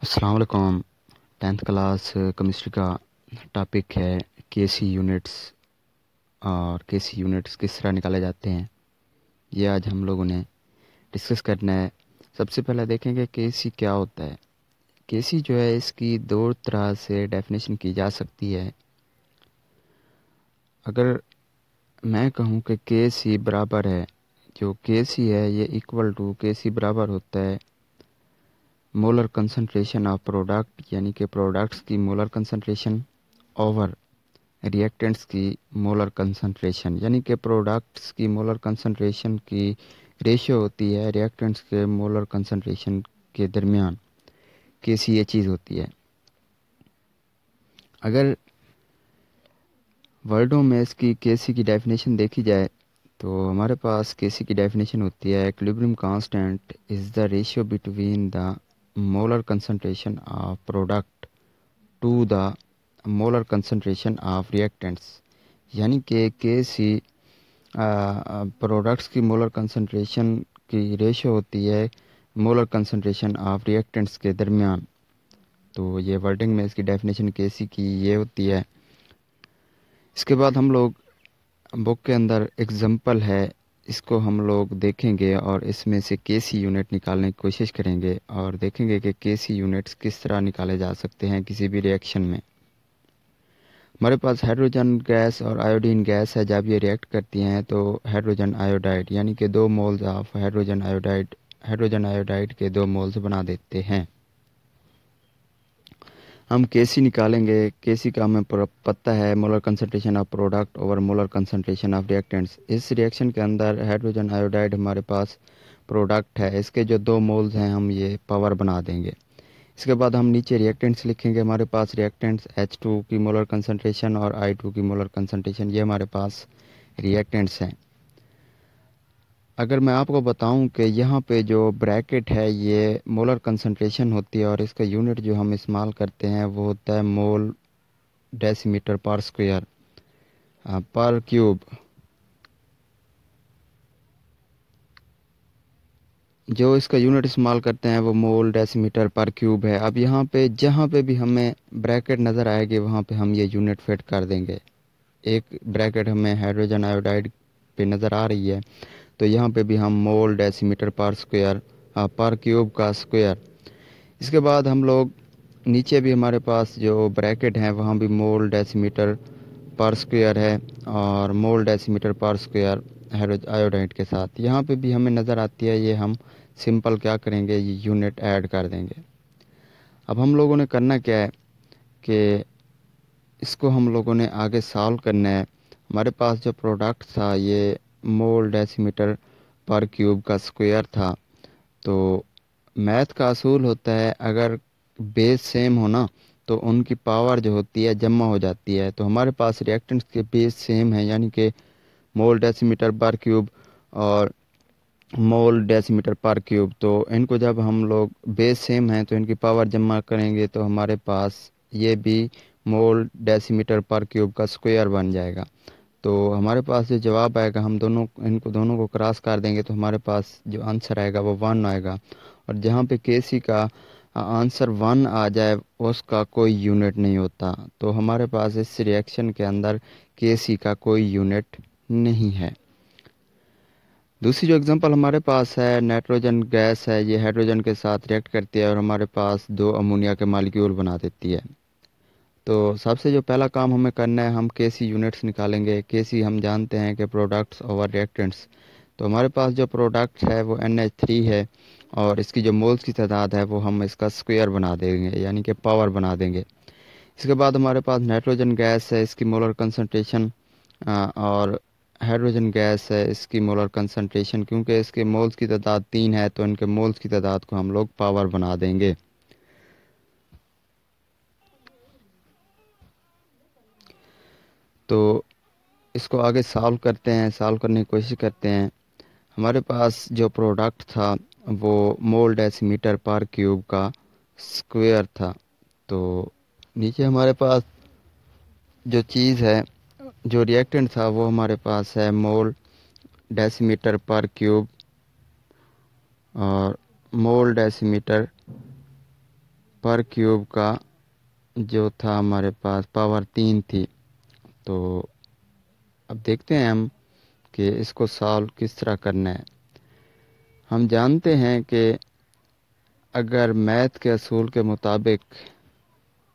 अस्सलाम वालेकुम। 10th class chemistry का टॉपिक है केसी यूनिट्स और केसी यूनिट्स किस तरह निकाले जाते हैं, ये आज हम लोगों ने डिस्कस करना है। सबसे पहले देखेंगे केसी क्या होता है। केसी जो है इसकी दो तरह से डेफिनेशन की जा सकती है। अगर मैं कहूँ कि केसी बराबर है, जो केसी है ये इक्वल टू केसी बराबर होता है मोलर कंसंट्रेशन ऑफ प्रोडक्ट, यानी कि प्रोडक्ट्स की मोलर कंसंट्रेशन ओवर रिएक्टेंट्स की मोलर कंसंट्रेशन, यानी कि प्रोडक्ट्स की मोलर कंसंट्रेशन की रेशियो होती है रिएक्टेंट्स के मोलर कंसंट्रेशन के दरमियान। केसी ये चीज़ होती है। अगर वर्डों में इसकी केसी की डेफिनेशन देखी जाए तो हमारे पास केसी की डेफिनेशन होती है equilibrium constant is the ratio between the molar concentration of product to the molar concentration of reactants, यानी कि केसी प्रोडक्ट्स की मोलर कंसंट्रेशन की रेशियो होती है मोलर कंसंट्रेशन ऑफ रिएक्टेंट्स के दरमियान। तो ये वर्डिंग में इसकी डेफिनेशन केसी की ये होती है। इसके बाद हम लोग बुक के अंदर एग्जांपल है, इसको हम लोग देखेंगे और इसमें से केसी यूनिट निकालने की कोशिश करेंगे और देखेंगे कि केसी यूनिट्स किस तरह निकाले जा सकते हैं किसी भी रिएक्शन में। हमारे पास हाइड्रोजन गैस और आयोडीन गैस है। जब ये रिएक्ट करती हैं तो हाइड्रोजन आयोडाइड, यानी कि 2 मोल्स ऑफ हाइड्रोजन आयोडाइड के 2 मोल्स बना देते हैं। हम केसी निकालेंगे। केसी का हमें पता है molar concentration of product over molar concentration of reactants. इस रिएक्शन के अंदर हाइड्रोजन आयोडाइड हमारे पास प्रोडक्ट है, इसके जो 2 मोल्स हैं हम ये पावर बना देंगे। इसके बाद हम नीचे रिएक्टेंट्स लिखेंगे। हमारे पास रिएक्टेंट्स H2 की मोलर कंसंट्रेशन और I2 की मोलर कंसंट्रेशन, ये हमारे पास रिएक्टेंट्स हैं। अगर मैं आपको बताऊं कि यहाँ पे जो ब्रैकेट है ये मोलर कंसंट्रेशन होती है और इसका यूनिट जो हम इस्तेमाल करते हैं वो होता है मोल डेसीमीटर पर स्क्वायर पर क्यूब। जो इसका यूनिट इस्तेमाल करते हैं वो मोल डेसीमीटर पर क्यूब है। अब यहाँ पे जहाँ पे भी हमें ब्रैकेट नज़र आएगी वहाँ पे हम ये यूनिट फिट कर देंगे। एक ब्रैकेट हमें हाइड्रोजन आयोडाइड पे नज़र आ रही है तो यहाँ पे भी हम मोल डेसीमीटर पर स्क्वायर पर क्यूब का स्क्वायर। इसके बाद हम लोग नीचे भी हमारे पास जो ब्रैकेट है वहाँ भी मोल डेसीमीटर पर स्क्वायर है और मोल डेसीमीटर पर स्क्वायर आयोडाइड के साथ यहाँ पे भी हमें नज़र आती है। ये हम सिंपल क्या करेंगे, ये यूनिट ऐड कर देंगे। अब हम लोगों ने करना क्या है कि इसको हम लोगों ने आगे सॉल्व करना है। हमारे पास जो प्रोडक्ट था ये मोल डेसीमीटर पर क्यूब का स्क्वायर था। तो मैथ का असूल होता है अगर बेस सेम हो ना तो उनकी पावर जो होती है जमा हो जाती है। तो हमारे पास रिएक्टेंट्स के बेस सेम है, यानी कि मोल डेसीमीटर पर क्यूब और मोल डेसीमीटर पर क्यूब। तो इनको जब हम लोग बेस सेम हैं तो इनकी पावर जमा करेंगे तो हमारे पास ये भी मोल डेसीमीटर पर क्यूब का स्क्वायर बन जाएगा। तो हमारे पास जो जवाब आएगा हम इनको दोनों को क्रॉस कर देंगे तो हमारे पास जो आंसर आएगा वो 1 आएगा। और जहाँ पे केसी का आंसर 1 आ जाए उसका कोई यूनिट नहीं होता। तो हमारे पास इस रिएक्शन के अंदर केसी का कोई यूनिट नहीं है। दूसरी जो एग्जांपल हमारे पास है, नाइट्रोजन गैस है, ये हाइड्रोजन के साथ रिएक्ट करती है और हमारे पास 2 अमोनिया के मालिक्यूल बना देती है। तो सबसे जो पहला काम हमें करना है, हम केसी यूनिट्स निकालेंगे। केसी हम जानते हैं कि प्रोडक्ट्स ओवर रिएक्टेंट्स। तो हमारे पास जो प्रोडक्ट है वो NH3 है और इसकी जो मोल्स की तादाद है वो हम इसका स्क्वायर बना देंगे, यानी कि पावर बना देंगे। इसके बाद हमारे पास नाइट्रोजन गैस है, इसकी मोलर कंसंट्रेशन और हाइड्रोजन गैस है, इसकी मोलर कंसंट्रेशन, क्योंकि इसके मोल्स की तादाद 3 है तो इनके मोल्स की तादाद को हम लोग पावर बना देंगे। तो इसको आगे सॉल्व करते हैं, सॉल्व करने की कोशिश करते हैं। हमारे पास जो प्रोडक्ट था वो मोल डेसीमीटर पर क्यूब का स्क्वायर था। तो नीचे हमारे पास जो चीज़ है, जो रिएक्टेंट था वो हमारे पास है मोल डेसीमीटर पर क्यूब और मोल डेसीमीटर पर क्यूब का जो था हमारे पास पावर 3 थी। तो अब देखते हैं हम कि इसको सॉल्व किस तरह करना है। हम जानते हैं कि अगर मैथ के असूल के मुताबिक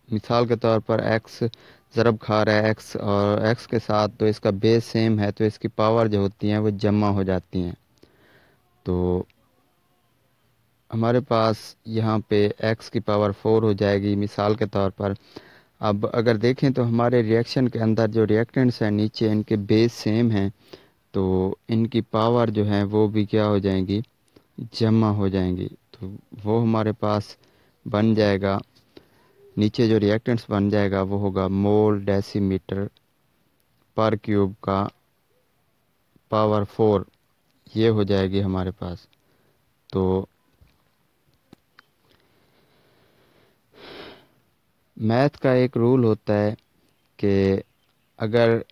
मिसाल के तौर पर एक्स ज़रब खा रहा है एक्स और एक्स के साथ, तो इसका बेस सेम है, तो इसकी पावर जो होती हैं वो जमा हो जाती हैं। तो हमारे पास यहाँ पे x की पावर 4 हो जाएगी मिसाल के तौर पर। अब अगर देखें तो हमारे रिएक्शन के अंदर जो रिएक्टेंट्स हैं नीचे इनके बेस सेम हैं, तो इनकी पावर जो है वो भी क्या हो जाएंगी, जमा हो जाएंगी। तो वो हमारे पास बन जाएगा, नीचे जो रिएक्टेंट्स बन जाएगा वो होगा मोल डेसीमीटर पर क्यूब का पावर 4, ये हो जाएगी हमारे पास। तो मैथ का एक रूल होता है कि अगर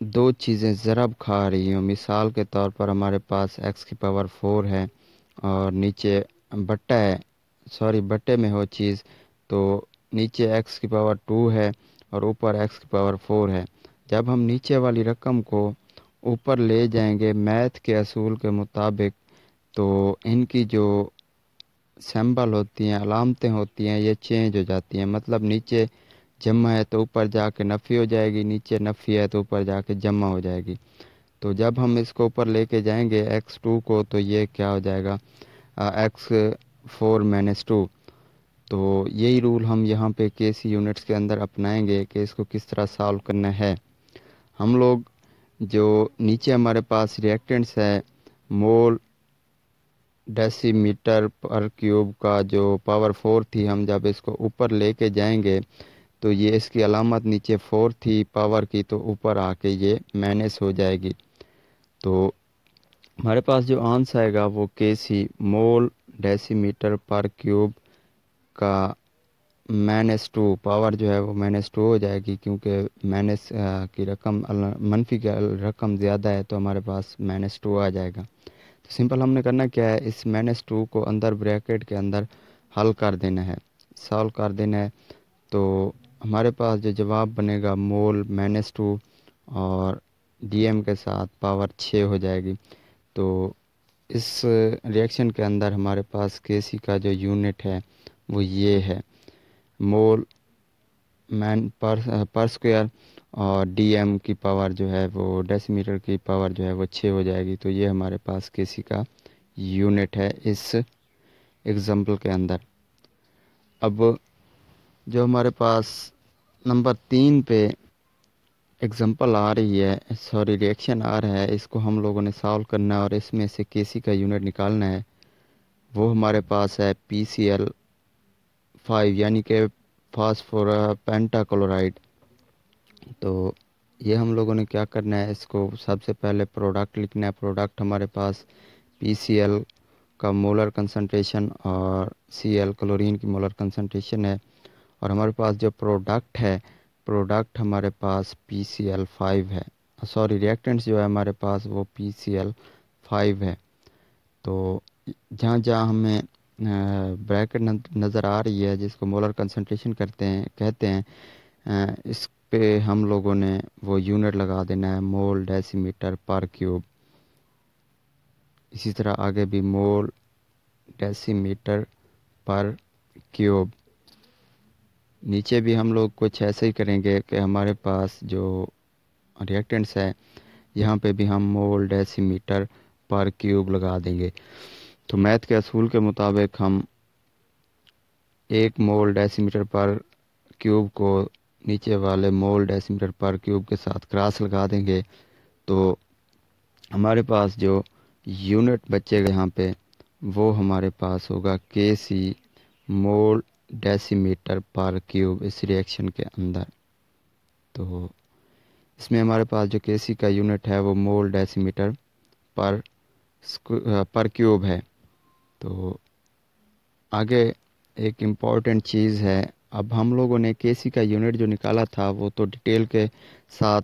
दो चीज़ें ज़रब खा रही हों, मिसाल के तौर पर हमारे पास x की पावर 4 है और नीचे बट्टा है, सॉरी बट्टे में हो चीज़, तो नीचे x की पावर 2 है और ऊपर x की पावर 4 है। जब हम नीचे वाली रकम को ऊपर ले जाएंगे मैथ के असूल के मुताबिक, तो इनकी जो सिंबल होती हैं, अलामतें होती हैं, ये चेंज हो जाती हैं। मतलब नीचे जमा है तो ऊपर जाके नफ़ी हो जाएगी, नीचे नफ़ी है तो ऊपर जाके जमा हो जाएगी। तो जब हम इसको ऊपर लेके जाएंगे x2 को, तो ये क्या हो जाएगा, x4 - 2। तो यही रूल हम यहाँ पे केसी यूनिट्स के अंदर अपनाएंगे कि इसको किस तरह सॉल्व करना है। हम लोग जो नीचे हमारे पास रिएक्टेंट्स है मोल डेसीमीटर पर क्यूब का जो पावर 4 थी, हम जब इसको ऊपर लेके जाएंगे तो ये इसकी अलामत नीचे 4 थी पावर की, तो ऊपर आके ये माइनस हो जाएगी। तो हमारे पास जो आंसर आएगा वो केसी मोल डेसीमीटर पर क्यूब का -2, पावर जो है वो -2 हो जाएगी, क्योंकि माइनस की रकम मनफी की रकम ज़्यादा है, तो हमारे पास -2 आ जाएगा। तो सिंपल हमने करना क्या है, इस -2 को अंदर ब्रैकेट के अंदर हल कर देना है, सॉल्व कर देना है। तो हमारे पास जो जवाब बनेगा मोल -2 और डीएम के साथ पावर 6 हो जाएगी। तो इस रिएक्शन के अंदर हमारे पास केसी का जो यूनिट है वो ये है, मोल मैन पर स्क्वायर, और डीएम की पावर जो है वो डेसीमीटर की पावर जो है वो 6 हो जाएगी। तो ये हमारे पास केसी का यूनिट है इस एग्जाम्पल के अंदर। अब जो हमारे पास नंबर 3 पे एग्जांपल आ रही है, सॉरी रिएक्शन आ रहा है, इसको हम लोगों ने सॉल्व करना है और इसमें से केसी का यूनिट निकालना है। वो हमारे पास है PCl5, यानी कि फास्फोर पेंटाक्लोराइड। तो ये हम लोगों ने क्या करना है, इसको सबसे पहले प्रोडक्ट लिखना है। प्रोडक्ट हमारे पास PCl का मोलर कंसंट्रेशन और Cl क्लोरीन की मोलर कंसंट्रेशन है, और हमारे पास जो प्रोडक्ट है, प्रोडक्ट हमारे पास PCl5 है, सॉरी रिएक्टेंट्स जो है हमारे पास वो PCl5 है। तो जहाँ जहाँ हमें ब्रैकेट नज़र आ रही है जिसको मोलर कंसंट्रेशन कहते हैं, इस पे हम लोगों ने वो यूनिट लगा देना है, मोल डेसीमीटर पर क्यूब। इसी तरह आगे भी मोल डेसीमीटर पर क्यूब। नीचे भी हम लोग कुछ ऐसे ही करेंगे कि हमारे पास जो रिएक्टेंट्स है यहाँ पे भी हम मोल डेसीमीटर पर क्यूब लगा देंगे। तो मैथ के असूल के मुताबिक हम 1 मोल डेसीमीटर पर क्यूब को नीचे वाले मोल डेसीमीटर पर क्यूब के साथ क्रॉस लगा देंगे। तो हमारे पास जो यूनिट बचेगा यहाँ पे वो हमारे पास होगा केसी मोल डेसीमीटर पर क्यूब इस रिएक्शन के अंदर। तो इसमें हमारे पास जो केसी का यूनिट है वो मोल डेसीमीटर पर क्यूब है। तो आगे एक इम्पॉर्टेंट चीज़ है, अब हम लोगों ने केसी का यूनिट जो निकाला था वो तो डिटेल के साथ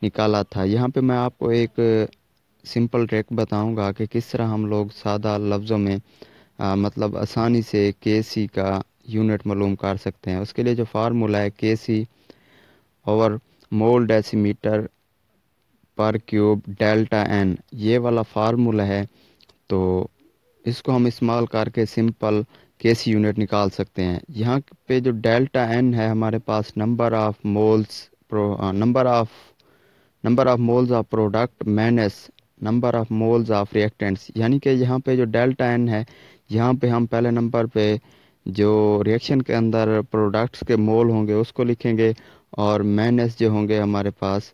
निकाला था। यहाँ पे मैं आपको एक सिंपल ट्रिक बताऊंगा कि किस तरह हम लोग सादा लफ्ज़ों में मतलब आसानी से केसी का यूनिट मालूम कर सकते हैं। उसके लिए जो फार्मूला है KC ओवर मोल डेसीमीटर पर क्यूब डेल्टा एन, ये वाला फार्मूला है। तो इसको हम इस्तेमाल करके सिंपल KC यूनिट निकाल सकते हैं। यहाँ पे जो डेल्टा एन है हमारे पास number of moles of product minus number of moles of reactants, यानी कि यहाँ पे जो डेल्टा एन है, यहाँ पे हम पहले नंबर पे जो रिएक्शन के अंदर प्रोडक्ट्स के मोल होंगे उसको लिखेंगे, और माइनस जो होंगे हमारे पास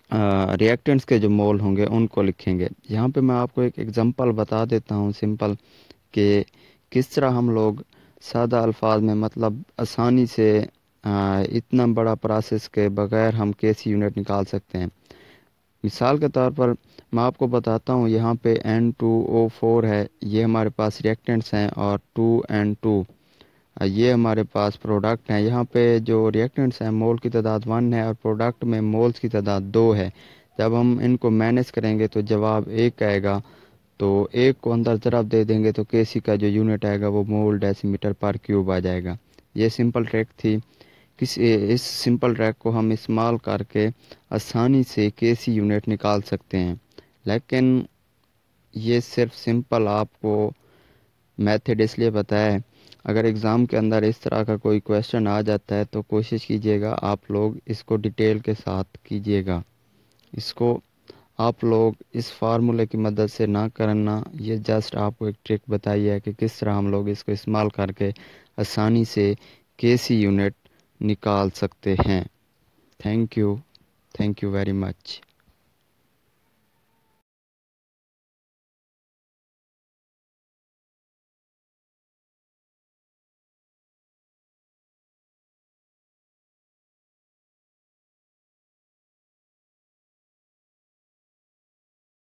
रिएक्टेंट्स के जो मोल होंगे उनको लिखेंगे। यहाँ पे मैं आपको एक एग्जांपल बता देता हूँ सिंपल, कि किस तरह हम लोग सादा अल्फाज में मतलब आसानी से इतना बड़ा प्रोसेस के बगैर हम KC यूनिट निकाल सकते हैं। मिसाल के तौर पर मैं आपको बताता हूँ, यहाँ पे N2O4 है, ये हमारे पास रिएक्टेंट्स हैं, और 2N2 ये हमारे पास प्रोडक्ट हैं। यहाँ पे जो रिएक्टेंट्स हैं मोल की तादाद 1 है और प्रोडक्ट में मोल्स की तादाद 2 है। जब हम इनको मैनेज करेंगे तो जवाब 1 आएगा। तो 1 को अंदर तरफ दे देंगे तो KC का जो यूनिट आएगा वो मोल डेसीमीटर पर क्यूब आ जाएगा। ये सिंपल ट्रिक थी। इस सिंपल ट्रिक को हम इस्तेमाल करके आसानी से KC यूनिट निकाल सकते हैं। लेकिन ये सिर्फ सिंपल आपको मेथड इसलिए बताया है, अगर एग्ज़ाम के अंदर इस तरह का कोई क्वेश्चन आ जाता है तो कोशिश कीजिएगा आप लोग इसको डिटेल के साथ कीजिएगा। इसको आप लोग इस फार्मूले की मदद से ना करना, ये जस्ट आपको एक ट्रिक बताई है कि किस तरह हम लोग इसको इस्तेमाल करके आसानी से KC यूनिट निकाल सकते हैं। Thank you very much.